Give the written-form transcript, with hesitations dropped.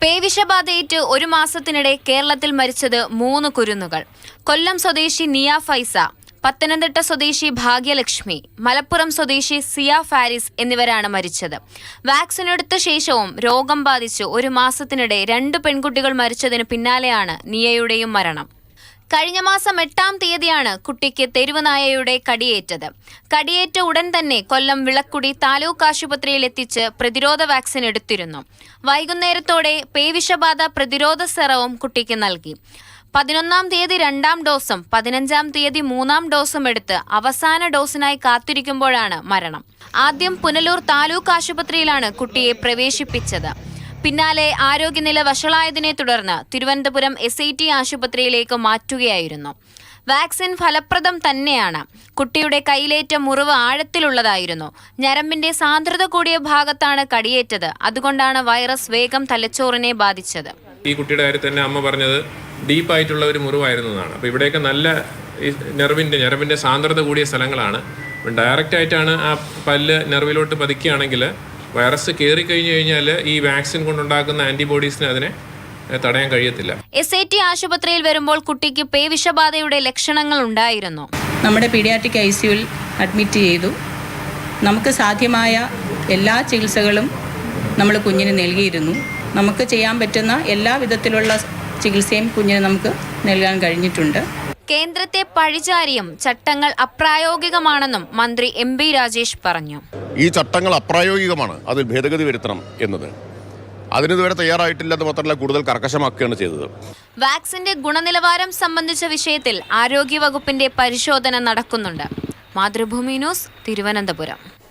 പേവിഷബാധയേറ്റ് ഒരു മാസത്തിനിടെ കേരളത്തിൽ മരിച്ചത് 3 കുരുന്നുകൾ. കൊല്ലം സ്വദേശി നിയ ഫൈസ, പത്തനംതിട്ട സ്വദേശി ഭാഗ്യലക്ഷ്മി, മലപ്പുറം സ്വദേശി സിയ ഫാരിസ് എന്നിവരാണ് മരിച്ചത്. വാക്സിൻ എടുത്ത ശേഷവും രോഗം ബാധിച്ച് ഒരു മാസത്തിനിടെ 2 പെൺകുട്ടികൾ മരിച്ചതിന് പിന്നാലെയാണ് നിയയുടെയും മരണം. കഴിഞ്ഞ മാസം 8-ാം തീയതിയാണ് കുട്ടിക്ക് തെരുവുനായയുടെ കടിയേറ്റത്. കടിയേറ്റ ഉടൻ തന്നെ കൊല്ലം വിളക്കുടി താലൂക്ക് ആശുപത്രിയിൽ എത്തിച്ച് പ്രതിരോധ വാക്സിൻ എടുത്തിരുന്നു. വൈകുന്നേരത്തോടെ പേവിഷബാധ പ്രതിരോധ സെറവും കുട്ടിക്ക് നൽകി. 11-ാം തീയതി 2-ാം ഡോസും 15-ാം തീയതി 3-ാം ഡോസും എടുത്ത് അവസാന ഡോസിനായി കാത്തിരിക്കുമ്പോഴാണ് മരണം. ആദ്യം പുനലൂർ താലൂക്ക് ആശുപത്രിയിലാണ് കുട്ടിയെ പ്രവേശിപ്പിച്ചത്. പിന്നാലെ ആരോഗ്യനില വഷളായതിനെ തുടർന്ന് തിരുവനന്തപുരം SIT ആശുപത്രിയിലേക്ക് മാറ്റുകയായിരുന്നു. വാക്സിൻ ഫലപ്രദം തന്നെയാണ്. കുട്ടിയുടെ കൈയിലേറ്റ മുറിവ് ആഴത്തിലുള്ളതായിരുന്നു. ഞരമ്പിന്റെ സാന്ദ്രത കൂടിയ ഭാഗത്താണ് കടിയേറ്റത്. അതുകൊണ്ടാണ് വൈറസ് വേഗം തലച്ചോറിനെ ബാധിച്ചത്. ഈ കുട്ടിയുടെ കാര്യത്തിൽ തന്നെ അമ്മ പറഞ്ഞത് ഡീപ്പായിട്ടുള്ള ഒരു മുറിവായിരുന്നു എന്നാണ്. അപ്പോൾ ഇവിടെയൊക്കെ നല്ല ഞരമ്പിന്റെ സാന്ദ്രത കൂടിയ സ്ഥലങ്ങളാണ്. ഡയറക്റ്റ് ആയിട്ടാണ് ആ പല്ല് നെർവിലോട്ട് പതിക്കുകയാണെങ്കിൽ വൈറസ് കയറി കഴിഞ്ഞു കഴിഞ്ഞാൽ ഈ വാക്സിൻ കൊണ്ടുണ്ടാക്കുന്ന ആന്റിബോഡീസിന് അതിനെ തടയാൻ കഴിയത്തില്ല. SIT ആശുപത്രിയിൽ വരുമ്പോൾ കുട്ടിക്ക് പേവിഷബാധയുടെ ലക്ഷണങ്ങൾ ഉണ്ടായിരുന്നു. നമ്മുടെ പീഡിയാട്രിക് ICUവിൽ അഡ്മിറ്റ് ചെയ്തു. നമുക്ക് സാധ്യമായ എല്ലാ ചികിത്സകളും നമ്മൾ കുഞ്ഞിന് നൽകിയിരുന്നു. നമുക്ക് ചെയ്യാൻ പറ്റുന്ന എല്ലാ വിധത്തിലുള്ള ചികിത്സയും കുഞ്ഞിന് നമുക്ക് നൽകാൻ കഴിഞ്ഞിട്ടുണ്ട്. കേന്ദ്രത്തെ പഴിചാരിയും ചട്ടങ്ങൾ അപ്രായോഗികമാണെന്നും മന്ത്രി MP രാജേഷ് പറഞ്ഞു. ഈ ചട്ടങ്ങൾ അപ്രായോഗികമാണ്, അതിൽ ഭേദഗതി വരുത്തണം എന്നത് അതിനിതുവരെ തയ്യാറായിട്ടില്ലെന്ന് മാത്രമല്ല കൂടുതൽ കർക്കശമാക്കുകയാണ് ചെയ്തത്. വാക്സിന്റെ ഗുണനിലവാരം സംബന്ധിച്ച വിഷയത്തിൽ ആരോഗ്യവകുപ്പിന്റെ പരിശോധന നടക്കുന്നുണ്ട്. മാതൃഭൂമി ന്യൂസ്, തിരുവനന്തപുരം.